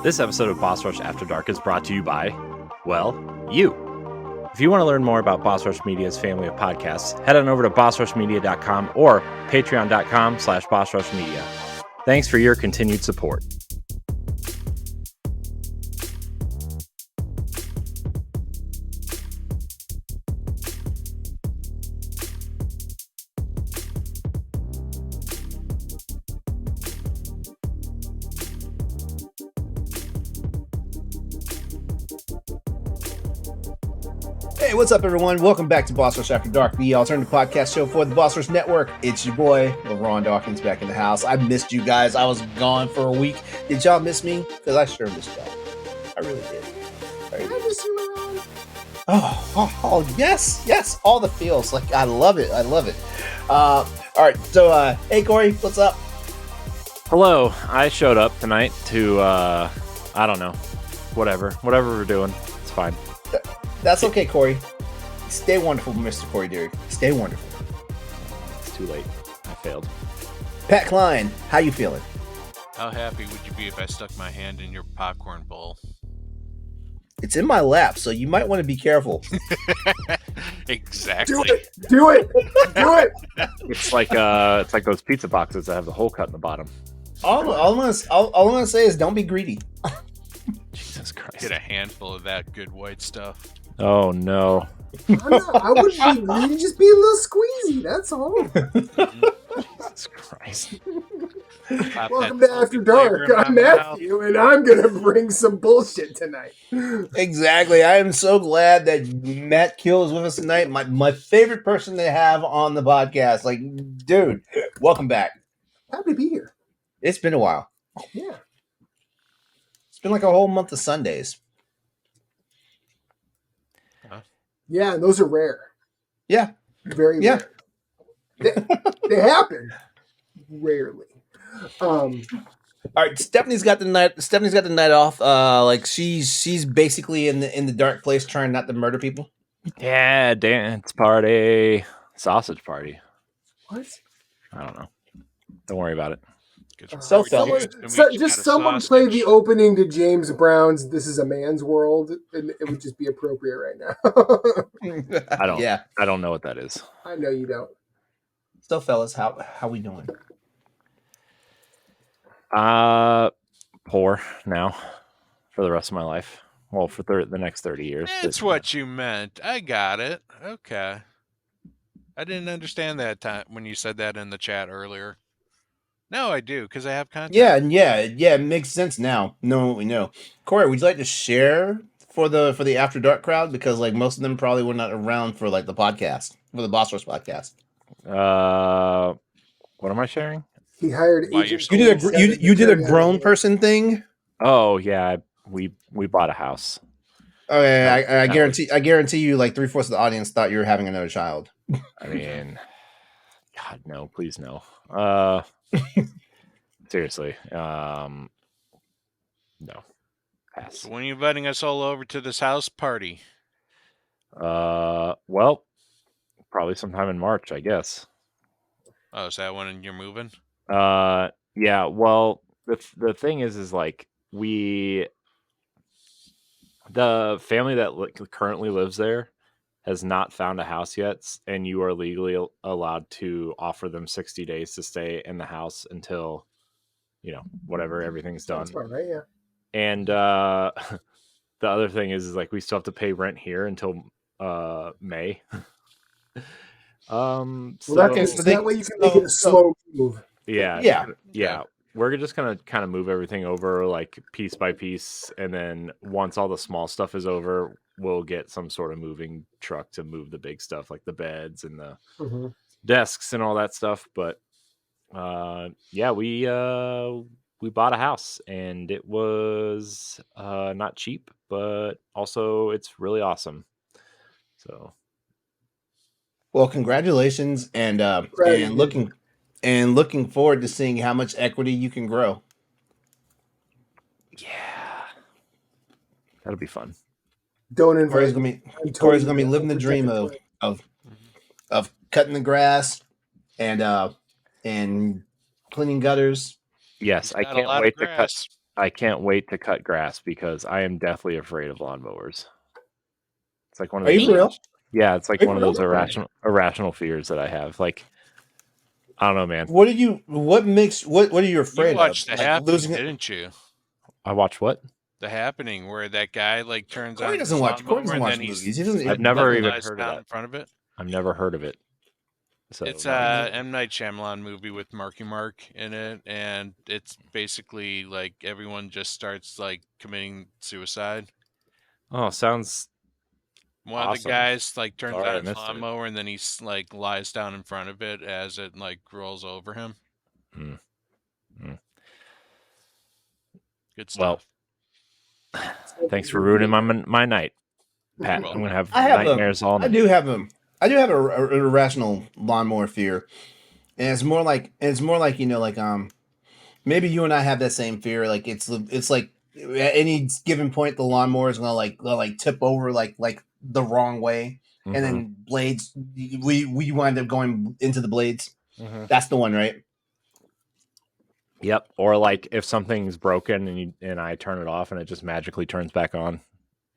This episode of Boss Rush After Dark is brought to you by, well, you. If you want to learn more about Boss Rush Media's family of podcasts, head on over to bossrushmedia.com or patreon.com/bossrushmedia. Thanks for your continued support. Hey, what's up, everyone? Welcome back to Boss Rush After Dark, the alternative podcast show for the Boss Rush Network. It's your boy, LeRon Dawkins, back in the house. I missed you guys. I was gone for a week. Did y'all miss me? Because I sure missed y'all. I really did. I miss you, LeRon. Oh, yes. All the feels. Like, I love it. All right, so, hey, Corey, what's up? Hello, I showed up tonight to, I don't know, whatever we're doing. It's fine. That's okay, Corey. Stay wonderful, Mr. Corey Derrick. Stay wonderful. It's too late. I failed. Pat Klein, how you feeling? How happy would you be if I stuck my hand in your popcorn bowl? It's in my lap, so you might want to be careful. Exactly. Do it. It's like those pizza boxes that have the hole cut in the bottom. All I'm gonna say is don't be greedy. Jesus Christ. Get a handful of that good white stuff. Oh no. I wouldn't be greedy, just be a little squeezy, that's all. Jesus Christ. Welcome to After Dark. I'm Matthew, and I'm gonna bring some bullshit tonight. Exactly. I am so glad that Matt Kill is with us tonight. My favorite person to have on the podcast. Like, dude, welcome back. Happy to be here. It's been a while. Yeah. It's been like a whole month of Sundays. Yeah, and those are rare. Yeah. Very rare. They happen rarely. All right, Stephanie's got the night off. Like she's basically in the dark place trying not to murder people. Yeah, dance party. Sausage party. What? I don't know. Don't worry about it. So someone play the opening to James Brown's "This Is a Man's World," and it would just be appropriate right now. I don't know what that is. I know you don't. So, fellas, how we doing? Poor now for the rest of my life. Well, for the next 30 years. That's what you meant. I got it. Okay. I didn't understand that time when you said that in the chat earlier. No, I do, because I have content. Yeah, it makes sense now. Knowing what we know. Corey, would you like to share for the After Dark crowd? Because like most of them probably were not around for like the podcast, for the Boss Rush podcast. What am I sharing? He hired agents. You did a grown person thing. Oh yeah, we bought a house. Okay, I guarantee you, like 3/4 of the audience thought you were having another child. I mean, God no, please no. Seriously, no. Pass. So when are you inviting us all over to this house party? Well, probably sometime in March, I guess. Oh, is that when you're moving? Yeah. Well, the thing is like the family that currently lives there has not found a house yet, and you are legally allowed to offer them 60 days to stay in the house until, whatever, everything's done. That's fine, right? Yeah. And the other thing is like we still have to pay rent here until May. That way you can make it a slow move. Yeah. We're just gonna kind of move everything over like piece by piece, and then once all the small stuff is over, we'll get some sort of moving truck to move the big stuff like the beds and the desks and all that stuff. But we bought a house, and it was not cheap, but also it's really awesome. So, well, congratulations, and looking forward to seeing how much equity you can grow. Yeah, that'll be fun. Don't invite. Corey's gonna be living the dream of cutting the grass and cleaning gutters. Yes, I can't wait to cut. I can't wait to cut grass because I am deathly afraid of lawnmowers. It's like one of Are you those. for real? Yeah, it's like Are you one of for those real? irrational fears that I have. Like, I don't know, man. What are you? What makes? What are you You afraid of? watched The Like Happening, losing it? didn't you? I watch what? The Happening, where that guy like turns Corey on doesn't his watch. Corey lawnmower doesn't and watch then movies. He doesn't. I've He never doesn't. even lies heard of down that. in front of it. I've never heard of it. So It's no. a M Night Shyamalan movie with Marky Mark in it, and it's basically like everyone just starts like committing suicide. Oh, sounds One of the awesome. guys like turns Sorry, I on his missed it. lawnmower and then like lies down in front of it as it like rolls over him. Mm. Good Well, stuff. thanks for ruining my night, Pat. Well, I'm gonna have I have a. nightmares all I night. do have a. I do have an irrational lawnmower fear, and it's more like maybe you and I have that same fear. Like it's like at any given point the lawnmower is gonna tip over like the wrong way, and Mm-hmm. then blades. We wind up going into the blades. Mm-hmm. That's the one, right? Yep. Or like if something's broken and I turn it off and it just magically turns back on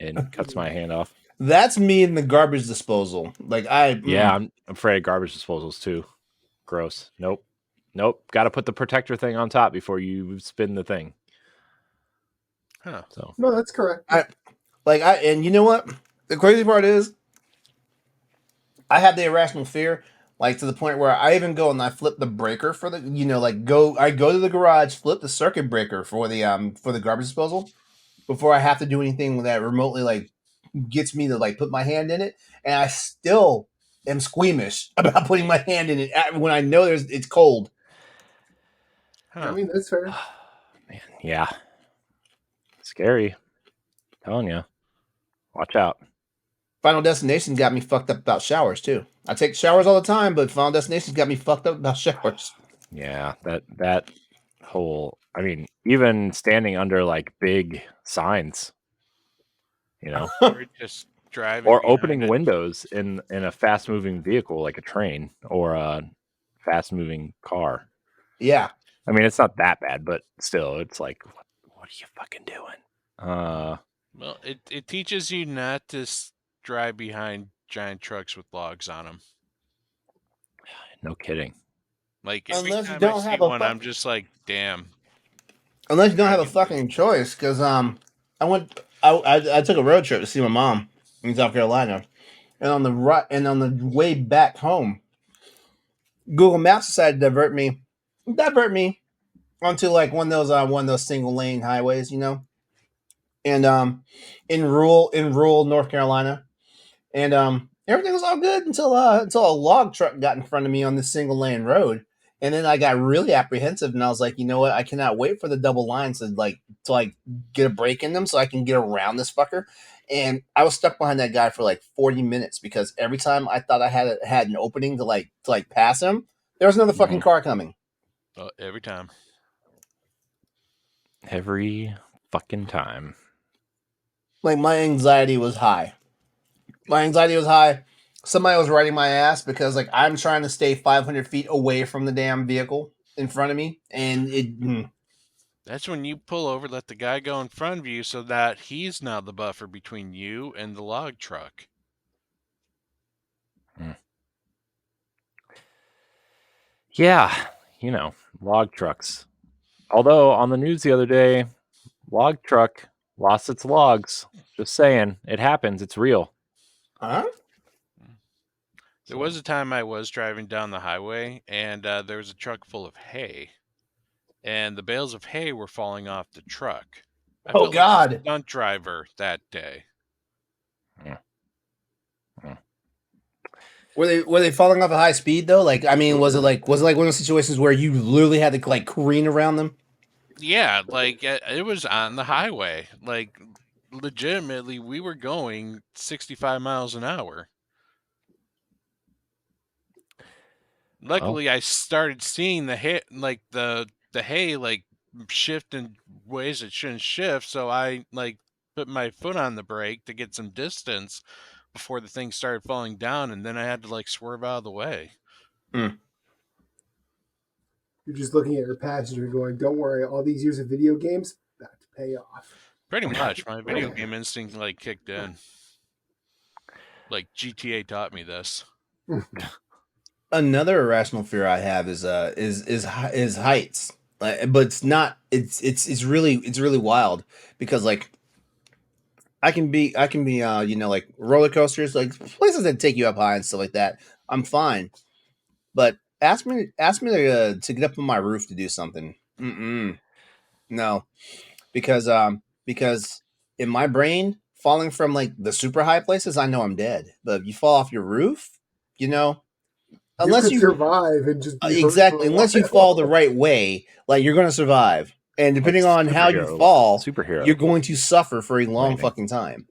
and cuts my hand off. That's me in the garbage disposal. Like Yeah, I'm afraid of garbage disposals too. Gross. Nope. Got to put the protector thing on top before you spin the thing. huh. So No, that's correct. and you know what? The crazy part is, I have the irrational fear, like to the point where I even go and I flip the breaker for the, I go to the garage, flip the circuit breaker for the garbage disposal before I have to do anything that remotely like gets me to like put my hand in it, and I still am squeamish about putting my hand in it when I know it's cold. I Huh. mean, that's fair. man, yeah, scary. Telling you, watch out. Final Destination got me fucked up about showers too. I take showers all the time, but Final Destination's got me fucked up about showers. Yeah, that whole. I mean, even standing under like big signs, Or just driving or behind opening it. windows in a fast moving vehicle like a train or a fast moving car. Yeah. I mean, it's not that bad, but still, it's like, what are you fucking doing? Well, it teaches you not to drive behind giant trucks with logs on them. No kidding. Like every Unless you time I don't see have a one, I'm just like, damn. unless you don't Gotta have a get rid of fucking choice, because I took a road trip to see my mom in South Carolina, and on the way back home, Google Maps decided to divert me onto like one of those single lane highways, and in rural North Carolina, and everything was all good until a log truck got in front of me on this single lane road, and then I got really apprehensive, and I was like, you know what, I cannot wait for the double lines to get a break in them so I can get around this fucker. And I was stuck behind that guy for like 40 minutes because every time I thought I had an opening to pass him, there was another fucking car coming. every time. Every fucking time. Like my anxiety was high. Somebody was riding my ass because like I'm trying to stay 500 feet away from the damn vehicle in front of me, and That's when you pull over, let the guy go in front of you so that he's now the buffer between you and the log truck. Yeah, log trucks. Although on the news the other day, log truck lost its logs. Just saying, it happens. It's real. huh? There was a time I was driving down the highway and there was a truck full of hay, and the bales of hay were falling off the truck. I Oh felt like a God! stunt driver that day. Were they falling off at high speed though? Like I mean, was it like one of those situations where you literally had to like careen around them? Yeah, like it was on the highway. Like legitimately, we were going 65 miles an hour. Luckily, I started seeing the hay, like the hay, like shift in ways it shouldn't shift. So I like put my foot on the brake to get some distance before the thing started falling down, and then I had to like swerve out of the way. You're just looking at your passenger going, don't worry, all these years of video games, back pay off. Pretty much, my video game instinct like kicked in. Like GTA taught me this. Another irrational fear I have is heights. But it's not. It's really wild because like I can be like roller coasters, like places that take you up high and stuff like that. I'm fine, but ask me to get up on my roof to do something. Mm-mm, no, because in my brain, falling from like the super high places, I know I'm dead. But if you fall off your roof, you know, You unless could you survive and just be hurt for exactly a unless you fall the while. right way, like you're gonna survive. And Like depending on how you superhero, fall, you're superhero going to suffer for a long landing. fucking time.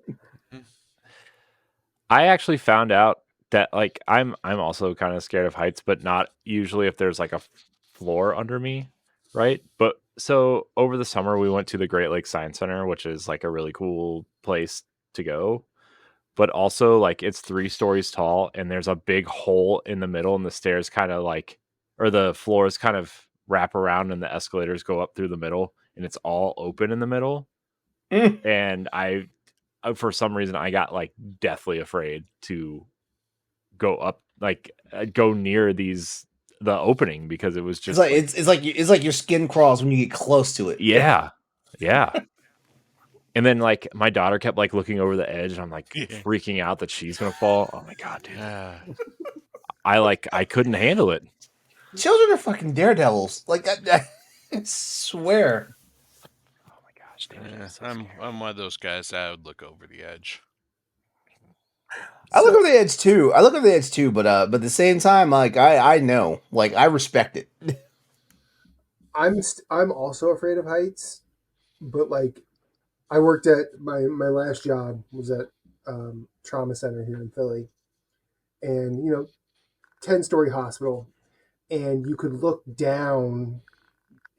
I actually found out that like I'm also kind of scared of heights, but not usually if there's like a floor under me, right? But so over the summer we went to the Great Lakes Science Center, which is like a really cool place to go. But also like it's 3 stories tall and there's a big hole in the middle and the stairs kind of like or the floors kind of wrap around and the escalators go up through the middle and it's all open in the middle. Mm. And I for some reason I got like deathly afraid to go up like go near the opening because it was It's just like like it's like your skin crawls when you get close to it. yeah. Yeah. And then like my daughter kept like looking over the edge and I'm like Yeah. freaking out that she's going to fall. Oh my god, dude. Yeah. I couldn't handle it. Children are fucking daredevils. Like I swear. Oh my gosh, dude. Yeah, I'm so I'm scared. one of those guys that would look over the edge. I look So over the edge too. I look over the edge too, but at the same time, like I know, like I respect it. I'm also afraid of heights, but like I worked at my last job was at trauma center here in Philly, and 10-story hospital, and you could look down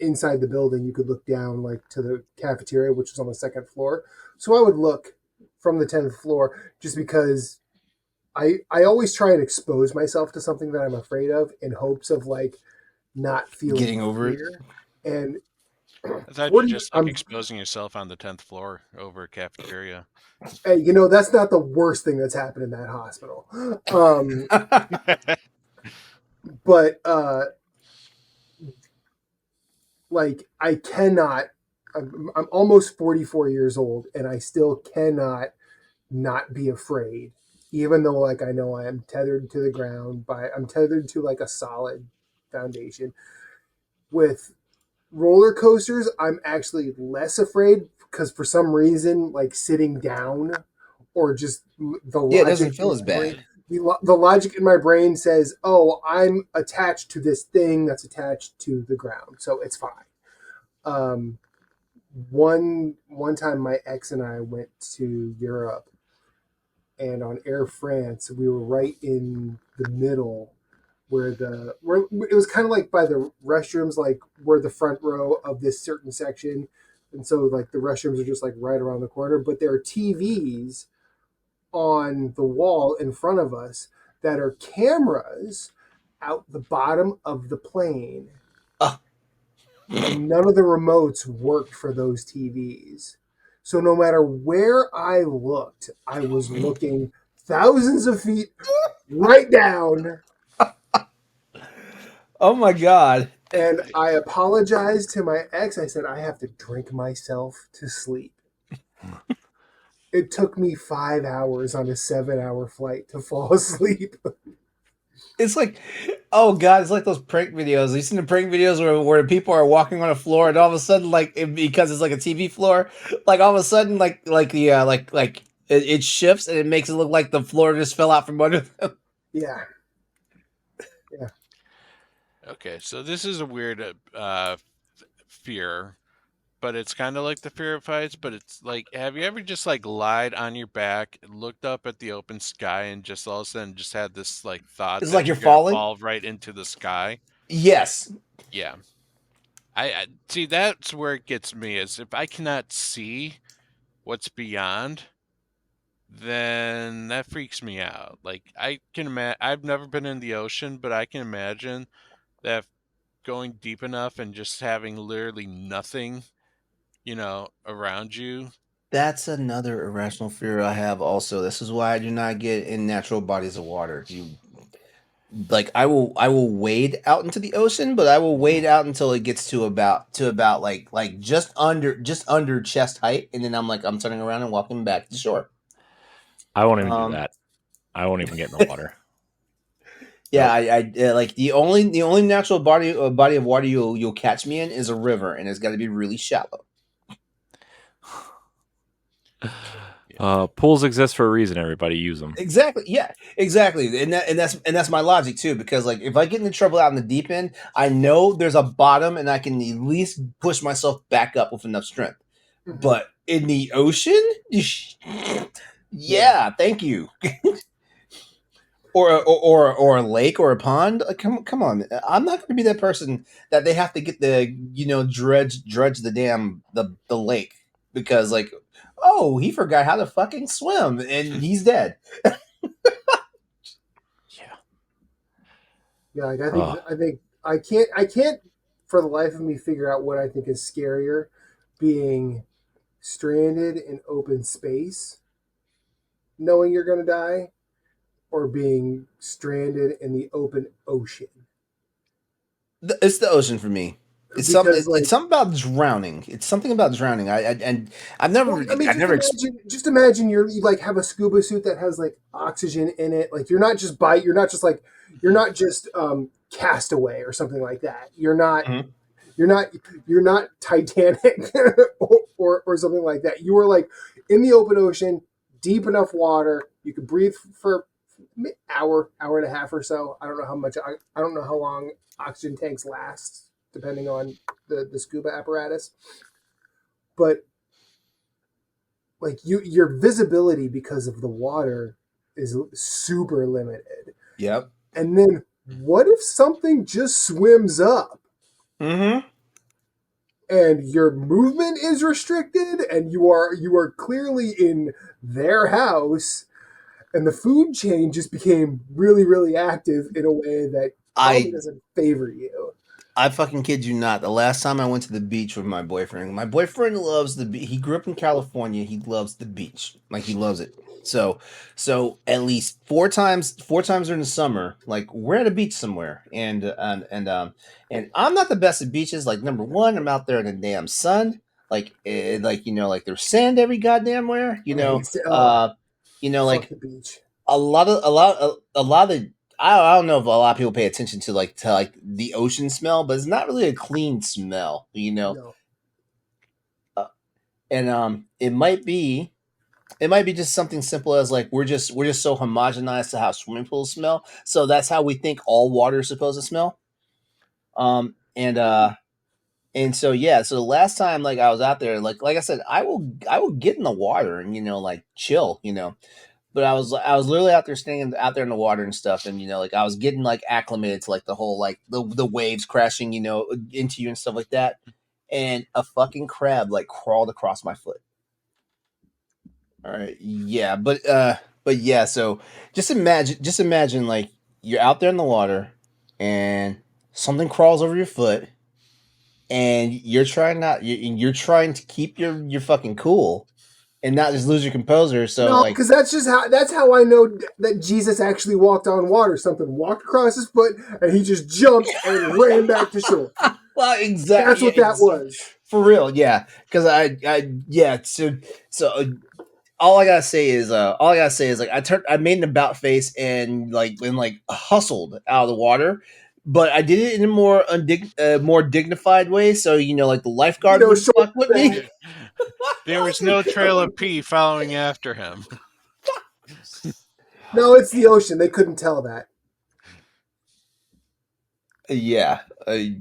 inside the building. You could look down like to the cafeteria, which was on the second floor. So I would look from the 10th floor just because I always try and expose myself to something that I'm afraid of in hopes of like not Getting feeling over it. fear. And I thought you 40 just like I'm exposing yourself on the 10th floor over a cafeteria. hey, that's not the worst thing that's happened in that hospital. But like I cannot I'm almost 44 years old and I still cannot not be afraid, even though like I know I am tethered to the ground I'm tethered to like a solid foundation. With roller coasters, I'm actually less afraid because for some reason, like sitting down or just the Yeah, it doesn't logic in feel as my brain, bad. the logic in my brain says, "Oh, I'm attached to this thing that's attached to the ground, so it's fine." Um, one time, my ex and I went to Europe, and on Air France, we were right in the middle where it was kind of like by the restrooms, like where the front row of this certain section, and so like the restrooms are just like right around the corner, but there are TVs on the wall in front of us that are cameras out the bottom of the plane, Ah. and none of the remotes worked for those TVs. So no matter where I looked, I was looking thousands of feet right down. Oh my god. And I apologized to my ex. I said, I have to drink myself to sleep. It took me 5 hours on a 7-hour flight to fall asleep. It's like, oh god, it's like those prank videos. You seen the prank videos where people are walking on a floor and all of a sudden, like because it's like a TV floor, like all of a sudden, it shifts and it makes it look like the floor just fell out from under them. Yeah. Yeah. Okay, so this is a weird fear, but it's kind of like the fear of heights. But it's like, have you ever just like lied on your back, looked up at the open sky, and just all of a sudden just had this like thought It's like that you're you're gonna falling. fall right into the sky? Yes, Yeah, I see. That's where it gets me. Is if I cannot see what's beyond, then that freaks me out. Like I can imagine. I've never been in the ocean, but I can imagine that going deep enough and just having literally nothing, around you. That's another irrational fear I have also. This is why I do not get in natural bodies of water. I will wade out into the ocean, but I will wade out until it gets to about like just under chest height, and then I'm turning around and walking back to the shore. I won't even do Um that. I won't even get in the water. yeah, Nope. like the only natural body of water you'll catch me in is a river, and it's got to be really shallow. Pools exist for a reason. Everybody use them. Exactly. Yeah. Exactly. And that's my logic too. Because like if I get into trouble out in the deep end, I know there's a bottom, and I can at least push myself back up with enough strength. Mhm. But in the ocean, yeah. Thank you. Or a lake or a pond. Like, come on. I'm not going to be that person that they have to get the dredge the lake because like, oh, he forgot how to fucking swim and he's dead. Yeah. Yeah, like Oh, I think I can't for the life of me figure out what I think is scarier, being stranded in open space, knowing you're gonna die, or being stranded in the open ocean. It's the ocean for me. It's something. Because It's like, something about drowning. It's something about drowning. And I've never. well, I mean, I never. just imagine you like have a scuba suit that has like oxygen in it. Like you're not just castaway or something like that. Mhm. You're not you're not Titanic or something like that. You were like in the open ocean, deep enough water. You could breathe for hour and a half or so. I don't know how much. I don't know how long oxygen tanks last, depending on the scuba apparatus. But like your visibility because of the water is super limited. Yep. And then what if something just swims up? Mm-hmm. And your movement is restricted, and you are clearly in their house, and the food chain just became really really active in a way that probably I doesn't favor you. I fucking kid you not. The last time I went to the beach with my boyfriend loves the beach. He grew up in California. He loves the beach. Like he loves it. So at least four times during the summer, like we're at a beach somewhere, and I'm not the best at beaches. Like number one, I'm out there in the damn sun, like there's sand every goddamn where, I hate oh, fuck like the beach. a lot of I don't know if a lot of people pay attention to the ocean smell, but it's not really a clean smell. No. Uh, and it might be just something simple as like we're just so homogenized to how swimming pools smell, so that's how we think all water is supposed to smell. Um, and so yeah, so the last time like I was out there, like I said, I will get in the water and like chill. But I was literally out there standing out there in the water and stuff, and like I was getting like acclimated to like the whole like the waves crashing into you and stuff like that, and a fucking crab like crawled across my foot. All right, yeah, but yeah, so just imagine like you're out there in the water, and something crawls over your foot, and you're trying to keep your fucking cool and not just lose your composure. So No, like because that's how I know that Jesus actually walked on water. Something walked across his foot, and he just jumped and ran back to shore. well, exactly. That's Yeah, what that was. for real. Yeah, because yeah. So all I gotta say is like I made an about face and like hustled out of the water, but I did it in a more dignified way. So like the lifeguard wouldn't Short fuck with me. bang. There was no trail of pee following after him. No, it's the ocean. They couldn't tell that. Yeah,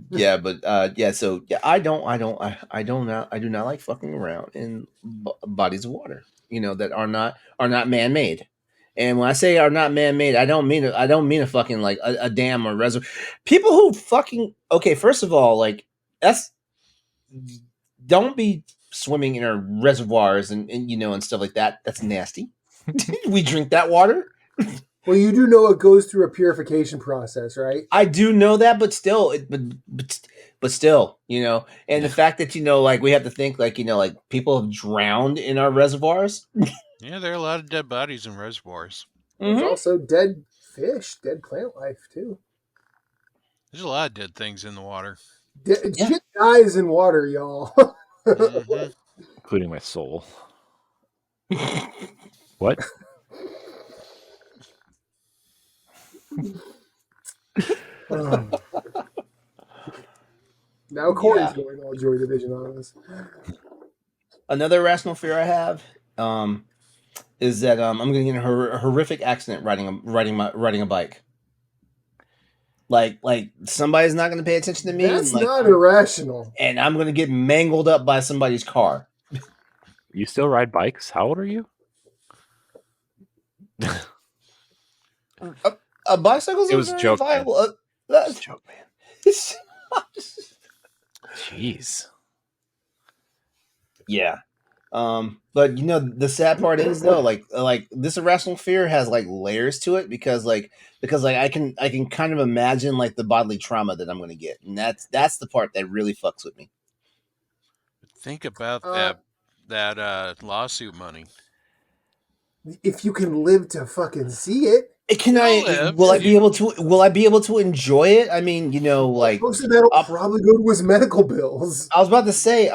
yeah, but yeah. So yeah, I do not like fucking around in bodies of water. That are not man made. And when I say are not man made, I don't mean a fucking like a dam or reservoir. People who fucking okay. First of all, like that's don't be swimming in our reservoirs and stuff like that. That's nasty. We drink that water. Well, you do know it goes through a purification process, right? I do know that, but still, but but still, and the fact that like we have to think like like people have drowned in our reservoirs. Yeah, there are a lot of dead bodies in reservoirs. There's Mm-hmm. also dead fish, dead plant life too. There's a lot of dead things in the water. Shit dies in water, y'all. Mm-hmm. including my soul. What? Now Corey's Yeah. going all Joy Division on us. Another irrational fear I have is that I'm going to get in a horrific accident riding a bike. Like somebody's not going to pay attention to me. That's and, not irrational. And I'm going to get mangled up by somebody's car. You still ride bikes? How old are you? Bicycles It was a very joke, man. viable. Just a joke, man. Jeez. Yeah. But the sad part is though, like this irrational fear has like layers to it because I can kind of imagine like the bodily trauma that I'm going to get, and that's the part that really fucks with me. Think about that lawsuit money. If you can live to fucking see it. Will I be able to enjoy it? I mean, like most of that'll probably go to his medical bills. I was about to say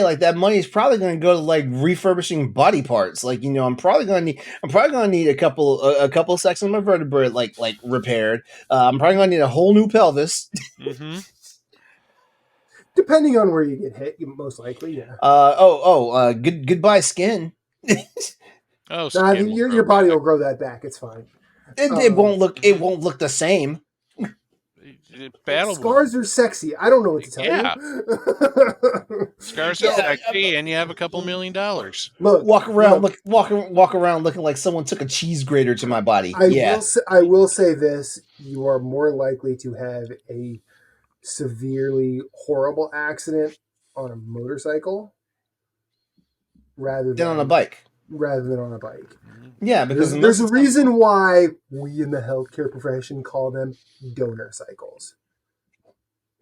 like that money is probably going to go to like refurbishing body parts. Like, I'm probably going to need a couple sections of my vertebrae like repaired. I'm probably going to need a whole new pelvis. Mm-hmm. Depending on where you get hit, most likely, yeah. Goodbye skin. Your body will grow that back. It's fine. It won't look the same. Scars are sexy. I don't know what to tell you. Scars are sexy, and you have a couple $1 million. Look, walk around looking like someone took a cheese grater to my body. I will say this: you are more likely to have a severely horrible accident on a motorcycle rather than on a bike. Yeah, because there's a reason why we in the healthcare profession call them donor cycles.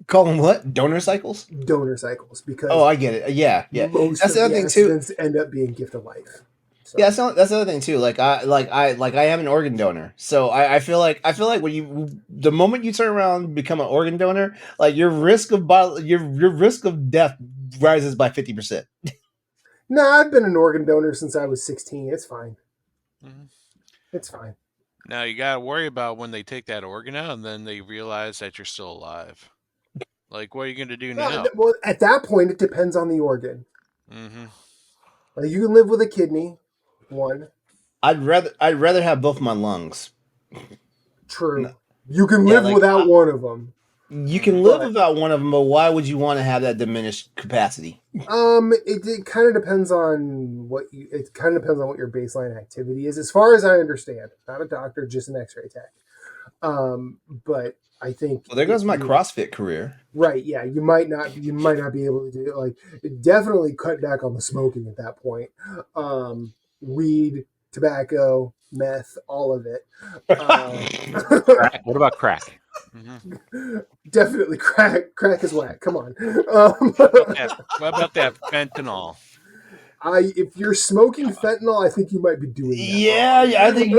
Call them what? Donor cycles? Donor cycles, because I get it. Yeah. Most that's the other thing too. End up being gift of life. So. Yeah, that's the other thing too. Like I am an organ donor, so I feel like when the moment you turn around and become an organ donor, like your risk of death rises by 50%. No, I've been an organ donor since I was 16. It's fine. Mm-hmm. It's fine. Now you got to worry about when they take that organ out and then they realize that you're still alive. Like, what are you going to do now? Well, at that point, it depends on the organ. Mm-hmm. Like, you can live with a kidney. One. I'd rather have both my lungs. True. No. You can live without one of them. You can live without one of them, but why would you want to have that diminished capacity? It kind of depends on what your baseline activity is. As far as I understand, not a doctor, just an X-ray tech. But I think there goes my CrossFit career. Right? Yeah, you might not be able to do it. Definitely cut back on the smoking at that point. Weed, tobacco, meth, all of it. What about crack? Mm-hmm. Definitely crack is whack. Come on. What about that fentanyl? If you're smoking fentanyl, I think you might be doing that. Yeah, I think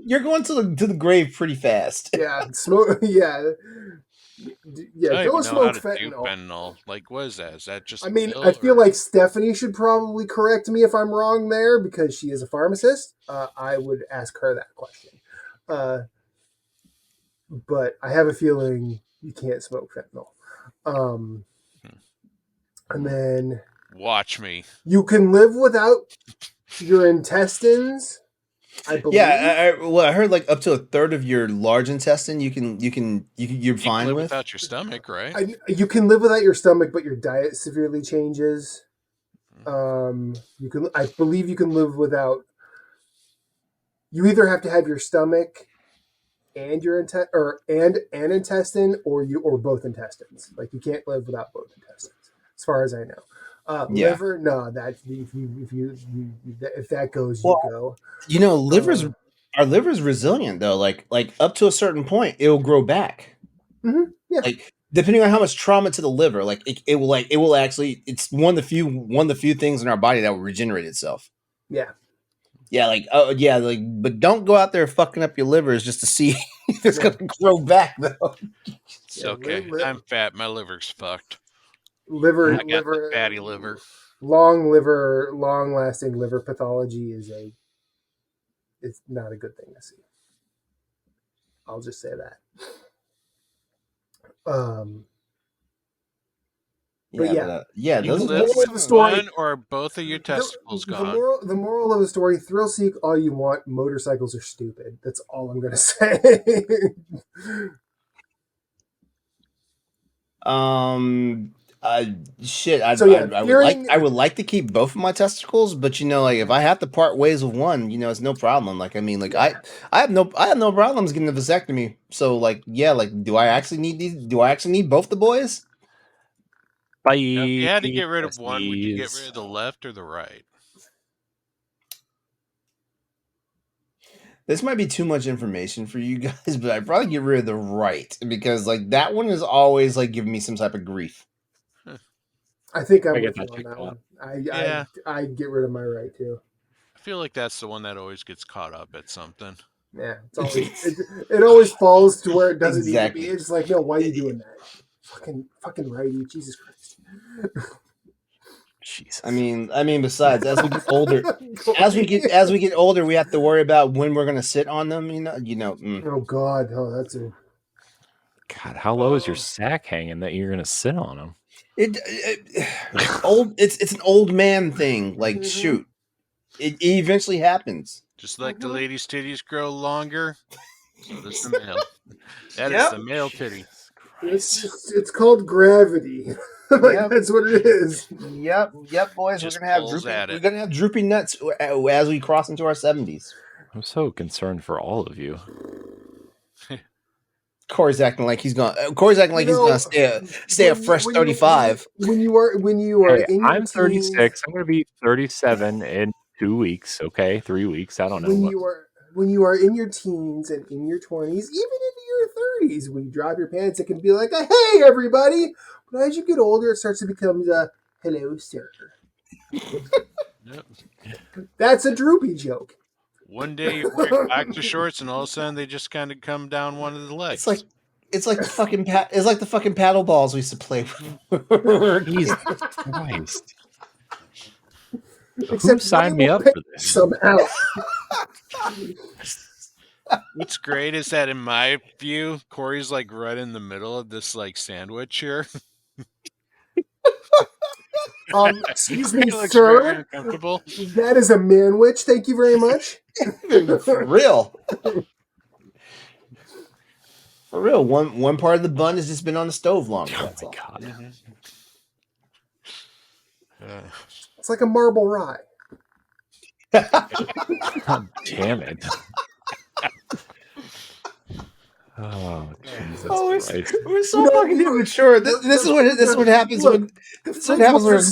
you're going to the grave pretty fast. Yeah, smoke. Yeah. Don't smoke fentanyl. Like, what is that? Is that just? I feel like Stephanie should probably correct me if I'm wrong there because she is a pharmacist. I would ask her that question. But I have a feeling you can't smoke fentanyl. And then watch me. You can live without your intestines. I believe. Yeah, I heard like up to a third of your large intestine you're fine live with. Without your stomach, right? You can live without your stomach, but your diet severely changes. I believe you can live without. You either have to have your stomach and your an intestine, or both intestines. Like you can't live without both intestines, as far as I know. Liver, no. That if that goes, you go. Our liver's resilient though. Like up to a certain point, it'll grow back. Mm-hmm, yeah. Like depending on how much trauma to the liver, like it will actually. It's one of the few things in our body that will regenerate itself. Yeah. Yeah, but don't go out there fucking up your livers just to see if it's Yeah. gonna grow back though. It's Yeah, okay. I'm fat. My liver's fucked. Liver, I got the fatty liver. long-lasting liver pathology it's not a good thing to see. I'll just say that. But yeah, You those the are live moral with of the story. one or both of your testicles gone. The moral of the story: thrill seek all you want. Motorcycles are stupid. That's all I'm gonna say. Shit. Fearing. I would like to keep both of my testicles, but like if I have to part ways with one, it's no problem. Like I mean, like Yeah. I have no problems getting a vasectomy. So like yeah, like do I actually need these? Do I actually need both the boys? Bye. Now, if you had to get rid of one, would you get besties. rid of the left or the right? This might be too much information for you guys, but I'd probably get rid of the right because like that one is always like giving me some type of grief. I think I'm I get with you that on checked that out. one. Yeah. I get rid of my right too. I feel like that's the one that always gets caught up at something. Yeah, it's always it always falls to where it doesn't need to Exactly. be. It's just like, no, why are you doing that? Fucking righty, Jesus Christ. Jesus. I mean, besides, as we get older, as we get older, we have to worry about when we're gonna sit on them. Oh God, that's a God, how low is your sack hanging that you're gonna sit on them? It's an old man thing. Like shoot, it eventually happens. Just like the lady's titties grow longer, so does the male. That is the male titty. it's called gravity. That's what it is. Yep, boys. Just We're gonna have droopy nuts as we cross into our 70s. I'm so concerned for all of you. Corey's acting like he's gonna stay a fresh 35. When you are in your I'm teens, 36. I'm gonna be 37 in 2 weeks. Okay, 3 weeks. I don't know. when you are in your teens and in your 20s, even into your 30s, when you drop your pants, it can be like, hey, everybody. But as you get older, it starts to become the hello, sir. Yep. That's a droopy joke. One day you're wearing boxer shorts, and all of a sudden they just kind of come down one of the legs. It's like the fucking paddle balls we used to play with. Jesus Christ. Except Who signed me up for this? Somehow. What's great is that in my view, Corey's like right in the middle of this like sandwich here. Excuse me, He looks sir. very uncomfortable. That is a manwich. Thank you very much. For real. For real. One part of the bun has just been on the stove long. Oh my God. It's like a marble rye. God damn it. Oh, Jesus Christ. We're so fucking immature. This is what happens when there's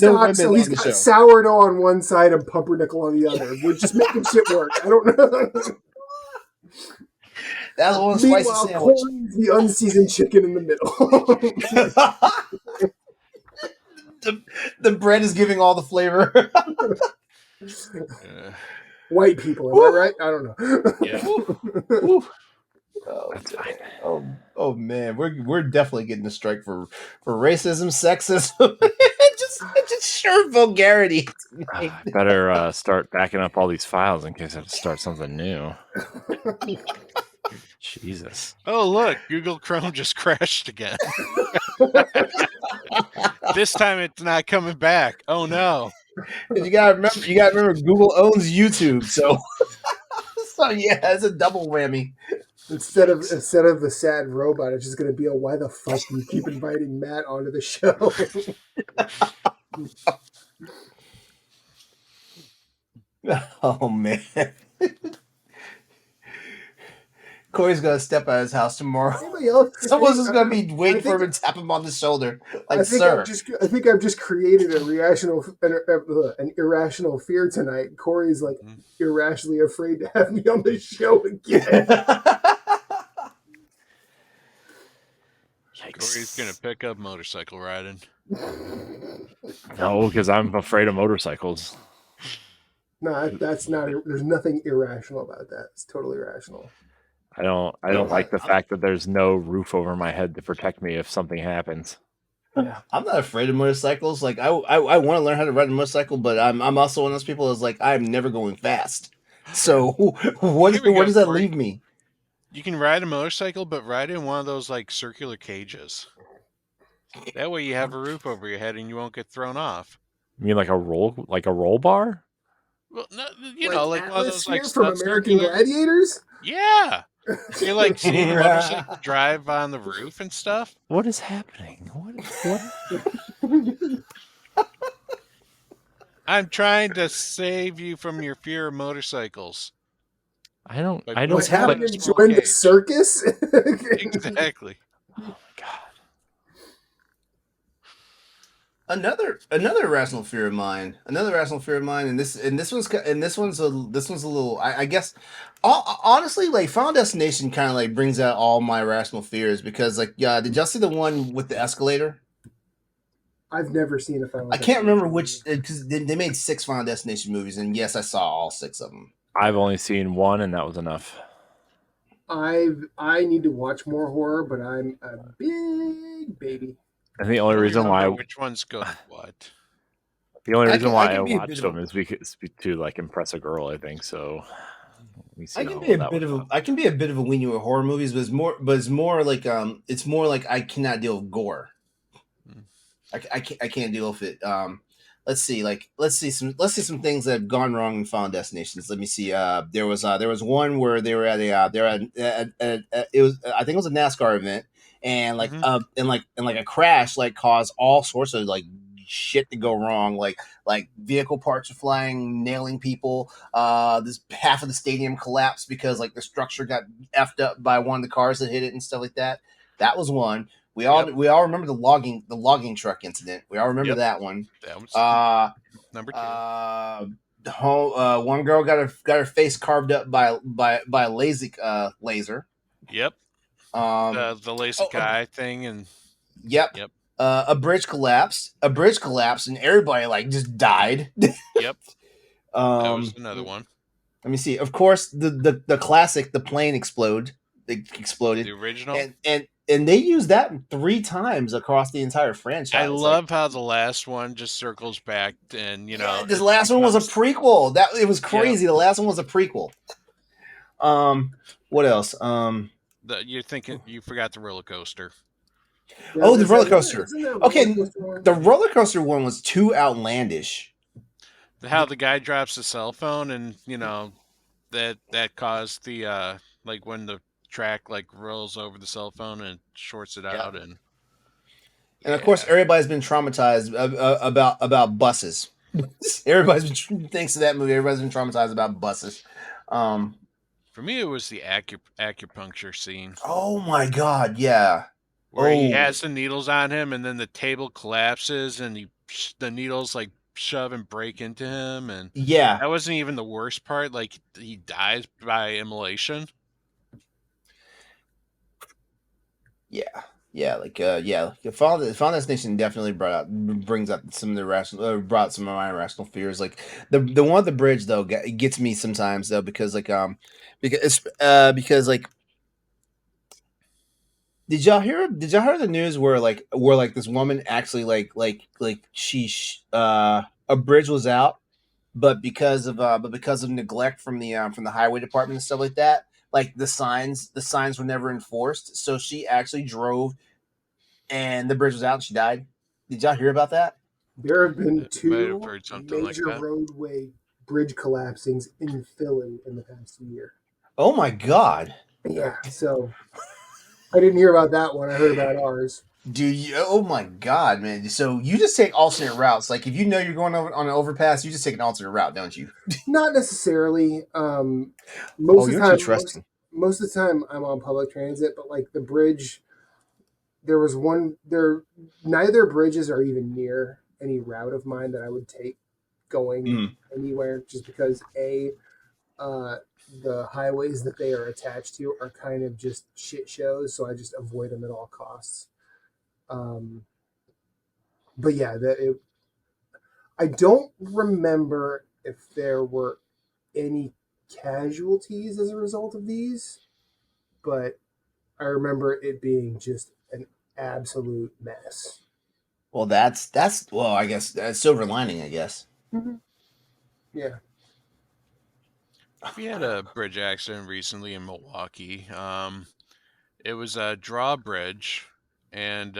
no women so on he's the got show. sourdough on one side and pumpernickel on the other. We're just making shit work. I don't know. That's one spicy Meanwhile, sandwich. Corey's the unseasoned chicken in the middle. The bread is giving all the flavor. White people, am I right? I don't know. Yeah. That's fine. Oh man, we're definitely getting a strike for racism, sexism, and just sheer vulgarity. I better start backing up all these files in case I have to start something new. Jesus. Oh, look, Google Chrome just crashed again. This time it's not coming back. Oh no. You gotta remember Google owns YouTube, so yeah, it's a double whammy. Instead of the sad robot, it's just going to be a why the fuck do you keep inviting Matt onto the show? Oh man. Corey's gonna step out of his house tomorrow. Someone's just gonna be waiting for him to tap him on the shoulder, like, sir. I think I've just created an irrational fear tonight. Corey's like irrationally afraid to have me on the show again. Corey's gonna pick up motorcycle riding. No, because I'm afraid of motorcycles. No, that's not. There's nothing irrational about that. It's totally rational. I don't like the fact that there's no roof over my head to protect me if something happens. Yeah, I'm not afraid of motorcycles. Like I want to learn how to ride a motorcycle, but I'm also one of those people that's like I'm never going fast. So Here we where go, does that Corey. leave me? You can ride a motorcycle, but ride in one of those like circular cages. That way you have a roof over your head and you won't get thrown off. You mean like a roll bar? Well, no, Like like one of those like Atmosphere from stunt American circular. Gladiators. Yeah, you like see the motorcycle drive on the roof and stuff. What is happening? What? I'm trying to save you from your fear of motorcycles. I don't. Like, I don't. What's What happening? a small Join the cage. circus. Exactly. Oh my god. Another irrational fear of mine. Another irrational fear of mine, and this one's a little. I guess, honestly, like Final Destination kind of like brings out all my irrational fears because like did y'all see the one with the escalator? I've never seen a Final. I can't remember which because they made 6 Final Destination movies, and yes, I saw all 6 of them. I've only seen one, and that was enough. I need to watch more horror, but I'm a big baby. And the only reason why which one's good what. the only reason why I can be a watched bit them of is because to like impress a girl. I think so. We see I how can well be a that bit would of go. I can be a bit of a weenie with horror movies, but it's more like I cannot deal with gore. I can't deal with it. Let's see some things that have gone wrong in Final Destinations. Let me see. There was one where they were at it was I think it was a NASCAR event, and like a crash like caused all sorts of like shit to go wrong. Like vehicle parts are flying, nailing people. This half of the stadium collapsed because like the structure got effed up by one of the cars that hit it and stuff like that. That was one. We all remember the logging truck incident. We all remember that one. That was number 2. One girl got her face carved up by a laser. Yep. The LASIK eye thing and yep. A bridge collapsed. And everybody like just died. Yep. That was another one. Let me see. Of course, the classic, the plane exploded. The original, and they used that 3 times across the entire franchise. I love how the last one just circles back, and this last one was a prequel. That it was crazy. Yep. The last one was a prequel. What else? You're thinking you forgot the roller coaster. Yeah, the roller coaster. Okay, the roller coaster one was too outlandish. How the guy drops the cell phone, and that caused the like when the track like rolls over the cell phone and shorts it out, and of course everybody's been traumatized about buses. Everybody's been thanks to that movie. Everybody's been traumatized about buses. For me, it was the acupuncture scene. Oh my god, yeah. Where he has the needles on him, and then the table collapses, and the needles like shove and break into him, and that wasn't even the worst part. Like he dies by immolation. Final Destination definitely brings up some of the brought some of my irrational fears. Like the one with the bridge though gets me sometimes though because like did y'all hear the news where this woman actually like she a bridge was out, but because of neglect from the highway department and stuff like that, like the signs were never enforced, so she actually drove and the bridge was out and she died. Did y'all hear about that? There have been 2 major like roadway bridge collapsings in Philly in the past year. Oh my god. Yeah, so I didn't hear about that one. I heard about ours. Do you? Oh my god, man! So you just take alternate routes. Like if you know you're going over on an overpass, you just take an alternate route, don't you? Not necessarily. Most of the time, I'm on public transit, but like the bridge, there was one there. Neither bridges are even near any route of mine that I would take going anywhere, just because the highways that they are attached to are kind of just shit shows, so I just avoid them at all costs. But yeah, I don't remember if there were any casualties as a result of these, but I remember it being just an absolute mess. Well, well, I guess that's silver lining, I guess. Yeah. We had a bridge accident recently in Milwaukee. It was a drawbridge, and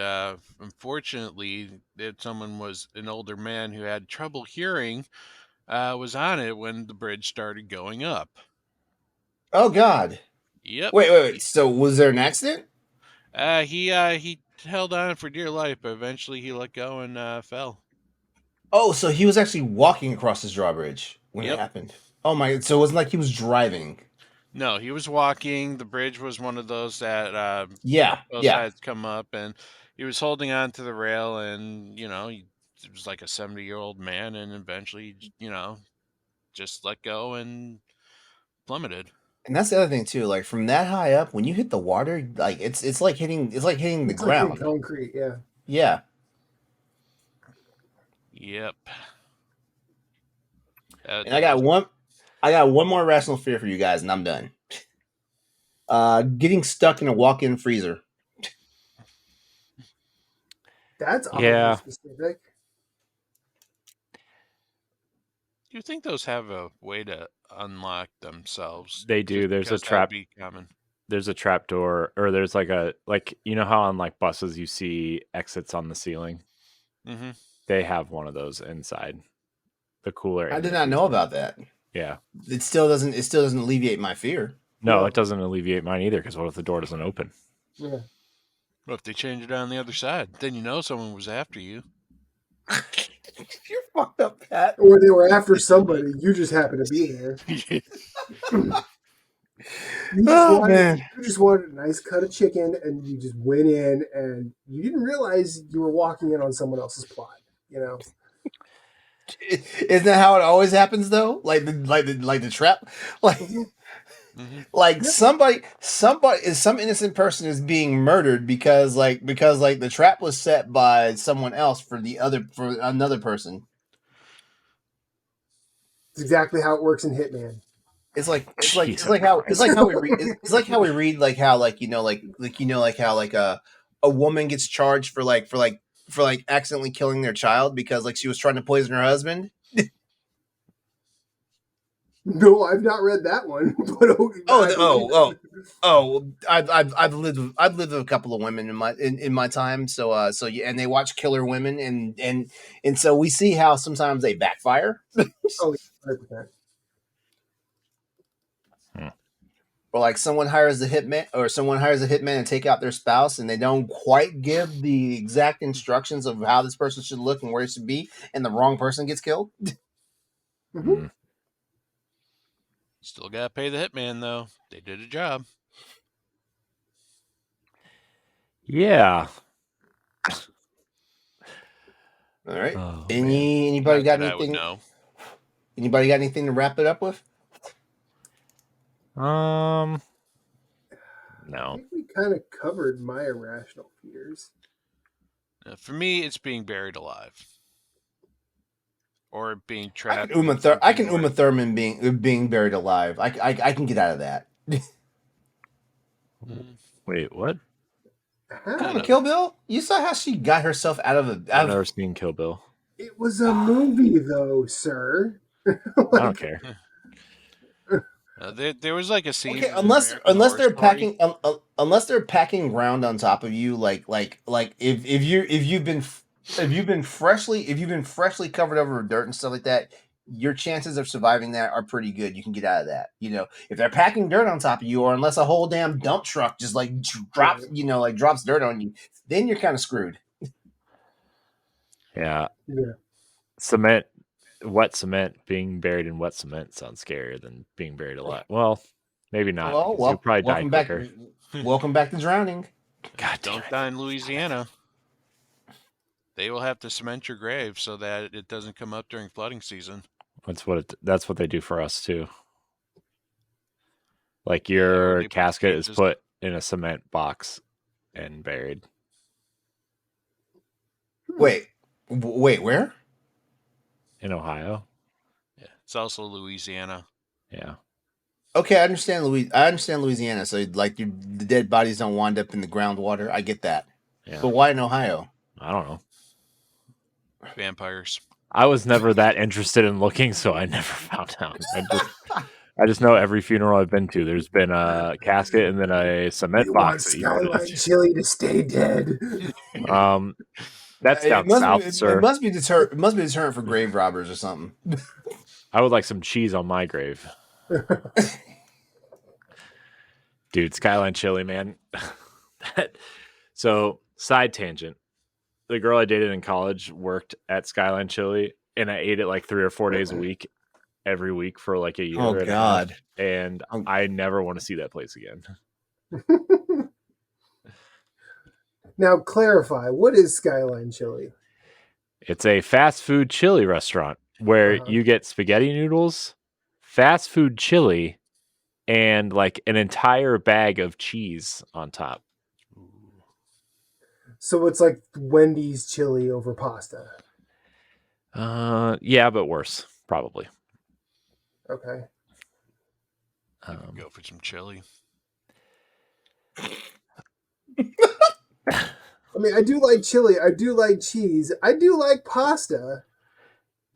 unfortunately, someone was an older man who had trouble hearing, was on it when the bridge started going up. Oh God. Yep. Wait. So was there an accident? He held on for dear life, but eventually he let go and fell. Oh, so he was actually walking across this drawbridge when it Yep. happened. Oh my! So it wasn't like he was driving. No, he was walking. The bridge was one of those that Yeah, both yeah. sides come up, and he was holding on to the rail, and it was like a 70-year-old man, and eventually, just let go and plummeted. And that's the other thing too. Like from that high up, when you hit the water, like it's like hitting the It's like in ground. concrete, yeah. Yeah. Yep. And That was I got one more irrational fear for you guys, and I'm done. Getting stuck in a walk-in freezer. That's oddly Yeah, specific. Do you think those have a way to unlock themselves? they do. Just because that would be common. There's a trap door, or there's like you know how on like buses you see exits on the ceiling. Mm-hmm. They have one of those inside the cooler. I In did the not know freezer. about that. Yeah. It still doesn't alleviate my fear. No, No. it doesn't alleviate mine either. Because what if the door doesn't open? Yeah. Well, if they change it on the other side, then someone was after you. You're fucked up, Pat. Or they were after somebody, you just happened to be there. Oh man. You just wanted a nice cut of chicken, and you just went in, and you didn't realize you were walking in on someone else's plot. You know, Isn't that how it always happens though? Like the trap? Like Mm-hmm. like Yep. some innocent person is being murdered because the trap was set by someone else for another person. it's exactly how it works in Hitman. Jesus It's Christ. like how we read it's like how we read like how like how like a woman gets charged for accidentally killing their child because like she was trying to poison her husband. No, I've not read that one, but I believe it. I've lived with a couple of women in my time, so yeah, and they watch killer women, and so we see how sometimes they backfire, Oh, 100%. or like someone hires a hitman to take out their spouse, and they don't quite give the exact instructions of how this person should look and where it should be, and the wrong person gets killed. Mm-hmm. Mm. Still got to pay the hitman, though. They did a job. Yeah. All right. Oh, Anybody Not got that I would anything? know. Anybody got anything to wrap it up with? man. I No. think we kind of covered my irrational fears. For me, it's being buried alive. Or being I trapped can in something I can where- Uma Thurman being buried alive. I can get out of that. Mm, Wait, what? Come Kind on, of. Kill Bill. You saw how she got herself out of I've never seen Kill Bill. It was a movie, though, sir. I don't care. There was like a scene. Okay, in American Horror Story. unless they're packing ground on top of you, like if you've been freshly covered over with dirt and stuff like that, your chances of surviving that are pretty good. You can get out of that. You know, if they're packing dirt on top of you, or unless a whole damn dump truck just like drops, drops dirt on you, then you're kind of screwed. Yeah. Yeah. Wet cement, being buried in wet cement sounds scarier than being buried alive. Well, maybe not. Because you'll probably die quicker. Welcome back to drowning. God damn Don't it. die in Louisiana. They will have to cement your grave so that it doesn't come up during flooding season. That's what they do for us too. Like Yeah, or your they put casket is cages- put in a cement box and buried. Wait, wait, where? In Ohio. Yeah, it's also Louisiana. Yeah. Okay, I understand I understand Louisiana. So like the dead bodies don't wind up in the groundwater. I get that. Yeah. But why in Ohio? I don't know. Vampires. I was never that interested in looking, so I never found out. I just know every funeral I've been to, there's been a casket and then a cement You want box that you put Skyline it. Chili to stay dead. That's down south, It sir. must be It must be a deterrent for grave robbers or something. I would like some cheese on my grave. Dude, Skyline Chili, man. So, side tangent. The girl I dated in college worked at Skyline Chili, and I ate it like 3 or 4 days a week, every week for like a year. Oh, and God. a half, and I never want to see that place again. Now, clarify, what is Skyline Chili? It's a fast food chili restaurant where you get spaghetti noodles, fast food chili, and like an entire bag of cheese on top. So it's like Wendy's chili over pasta. Yeah, but worse, probably. Okay. Go for some chili. I mean, I do like chili. I do like cheese. I do like pasta.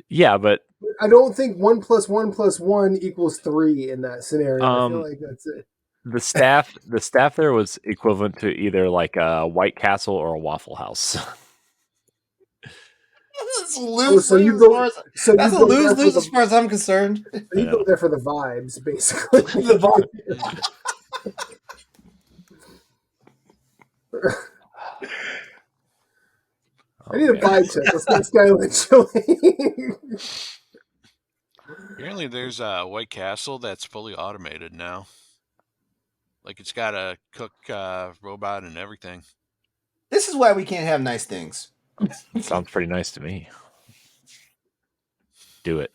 Yeah, but I don't think 1 + 1 + 1 = 3 in that scenario. I feel like that's it. the staff there was equivalent to either like a White Castle or a Waffle House. That's lose you lose go- as far as, so you that's a go there lose for lose the- as far as I'm concerned. You go there for the vibes, basically. The vibe. I need a vibe check. Let's get Skyline Chili. Apparently, there's a White Castle that's fully automated now. Like it's got a cook robot and everything. This is why we can't have nice things. Sounds pretty nice to me. Do it.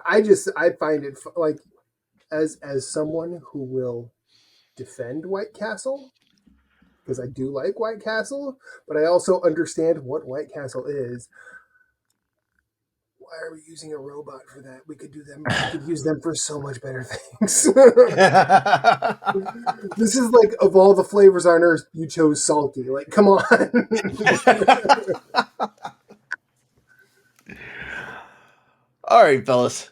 I find it like as someone who will defend White Castle, because I do like White Castle, but I also understand what White Castle is. Why are we using a robot for that? We could use them for so much better things. This is like, of all the flavors on earth, you chose salty. Like, come on. All right, fellas.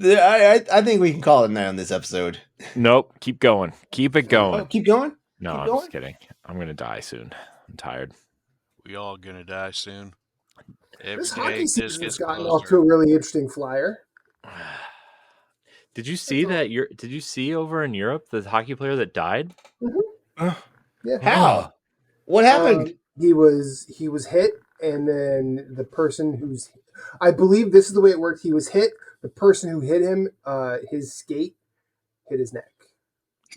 I think we can call it a night on this episode. Nope. Keep going. Keep it going. Oh, keep going? No, keep I'm going? just kidding. I'm gonna die soon. I'm tired. We all gonna die soon. Every This day hockey just season gets has gotten closer. off to a really interesting flyer. Did you see that? Did you see over in Europe the hockey player that died? Yeah. How? What happened? He was hit, and then the person I believe this is the way it worked. He was hit. The person who hit him, his skate hit his neck.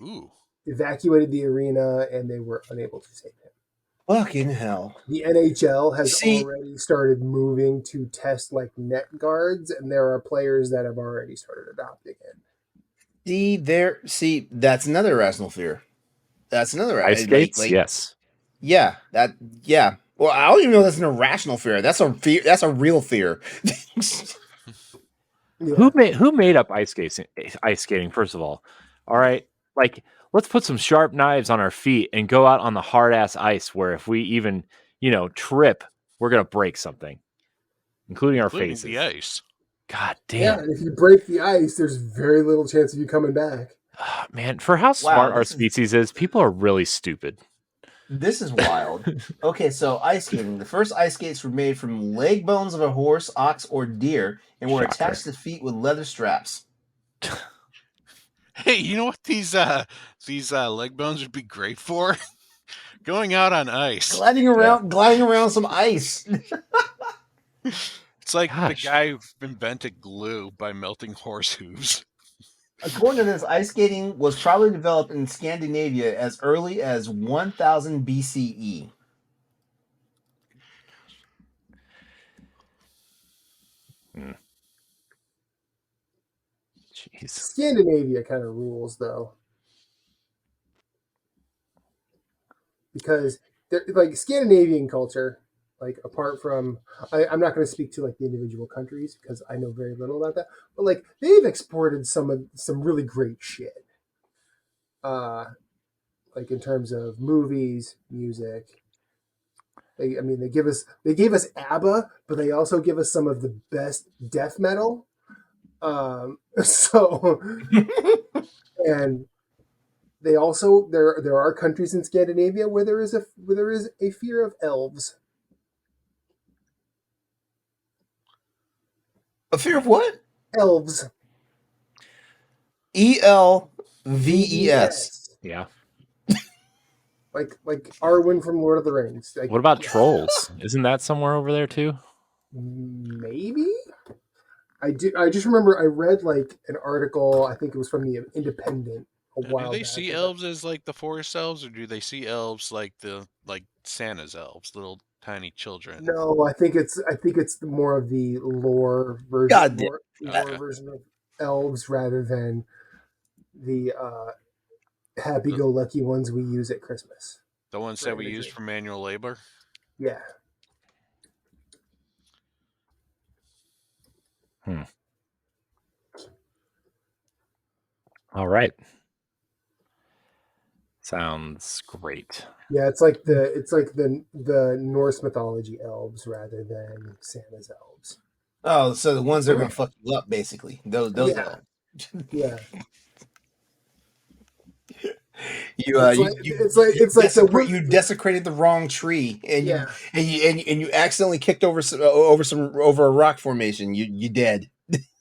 Ooh. Evacuated the arena, and they were unable to save him. Fucking hell. The NHL has already started moving to test like net guards, and there are players that have already started adopting it. See, that's another irrational fear. That's another Ice skates? Yes. Yeah. Well, I don't even know that's an irrational fear. That's a fear. That's a real fear. Yeah. Who made up ice skating? First of all right, like let's put some sharp knives on our feet and go out on the hard ass ice where if we even trip, we're gonna break something, including our faces. The ice. God damn. Yeah, and if you break the ice, there's very little chance of you coming back. Man, for how smart our species is, people are really stupid. This is wild. Okay, so ice skating. The first ice skates were made from leg bones of a horse, ox, or deer, and were attached to feet with leather straps. Hey, you know what these leg bones would be great for? Going out on ice. Gliding around some ice. It's like the guy who invented glue by melting horse hooves. According to this, ice skating was probably developed in Scandinavia as early as 1000 BCE. Jeez. Scandinavia kind of rules, though. Because like Scandinavian culture, Like apart from, I'm not going to speak to like the individual countries because I know very little about that. But like they've exported some really great shit. Like in terms of movies, music. They gave us ABBA, but they also give us some of the best death metal. So and they also there are countries in Scandinavia where there is a fear of elves. A fear of what? Elves. ELVES. Yeah. Like Arwen from Lord of the Rings. Like, What about trolls? Isn't that somewhere over there too? maybe? I just remember I read like an article, I think it was from the Independent a while Do they back. see elves as like the forest elves, or do they see elves like Santa's elves, little tiny children? No, I think it's more of the lore version, God damn. lore version of elves rather than the happy-go-lucky ones we use at Christmas. The ones that we use for manual labor? Yeah. All right. Sounds great. Yeah, it's like the Norse mythology elves rather than Santa's elves. Oh, so the ones that are going to fuck you up, basically. Those Yeah. elves. Yeah. You desecrated the wrong tree, and you accidentally kicked over a rock formation. You dead.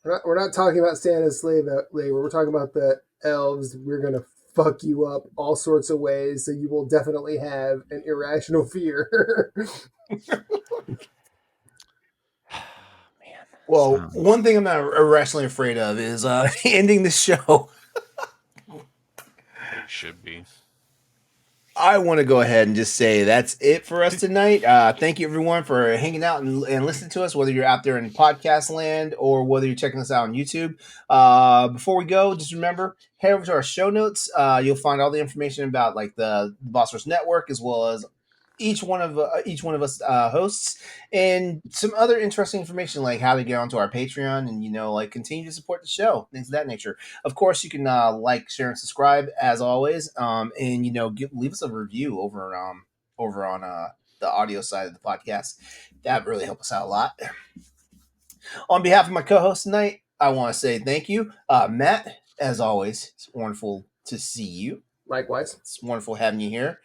We're not talking about Santa's slave labor. We're talking about the elves. We're gonna fuck you up all sorts of ways, so you will definitely have an irrational fear. Well, one thing I'm not irrationally afraid of is ending the show. It should be. I want to go ahead and just say that's it for us tonight. Thank you, everyone, for hanging out and listening to us, whether you're out there in podcast land or whether you're checking us out on YouTube. Before we go, just remember, head over to our show notes. You'll find all the information about like the Boss Rush Network, as well as each one of us hosts, and some other interesting information like how to get onto our Patreon and like continue to support the show, things of that nature. Of course, you can like, share, and subscribe as always, and leave us a review over on the audio side of the podcast. That really helps us out a lot. On behalf of my co-host tonight, I want to say thank you, Matt. As always, it's wonderful to see you. Likewise, it's wonderful having you here.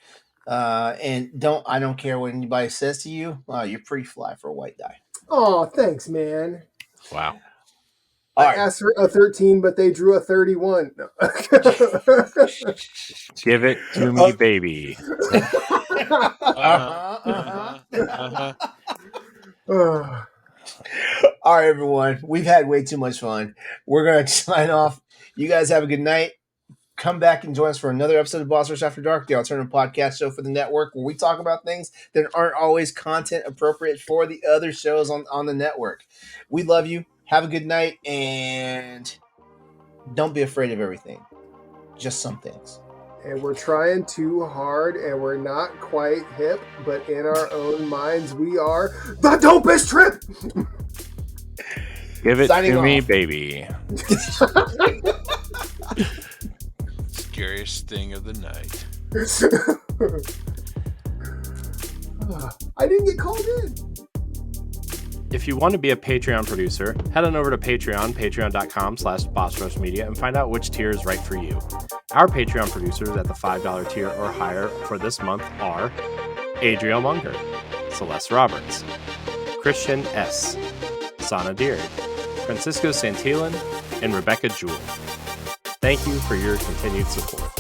And I don't care what anybody says to you. You're pretty fly for a white guy. Oh, thanks, man. Wow. I asked for a 13, but they drew a 31. No. Give it to me, baby. All right, everyone. We've had way too much fun. We're going to sign off. You guys have a good night. Come back and join us for another episode of Boss Rush After Dark, the alternative podcast show for the network, where we talk about things that aren't always content appropriate for the other shows on the network. We love you. Have a good night, and don't be afraid of everything. Just some things. And we're trying too hard, and we're not quite hip, but in our own minds, we are the dopest trip! Give it to me, baby. Scariest thing of the night. I didn't get called in. If you want to be a Patreon producer, head on over to Patreon, patreon.com/BossRushMedia, and find out which tier is right for you. Our Patreon producers at the $5 tier or higher for this month are Adriel Munger, Celeste Roberts, Christian S., Sana Deary, Francisco Santillan, and Rebecca Jewell. Thank you for your continued support.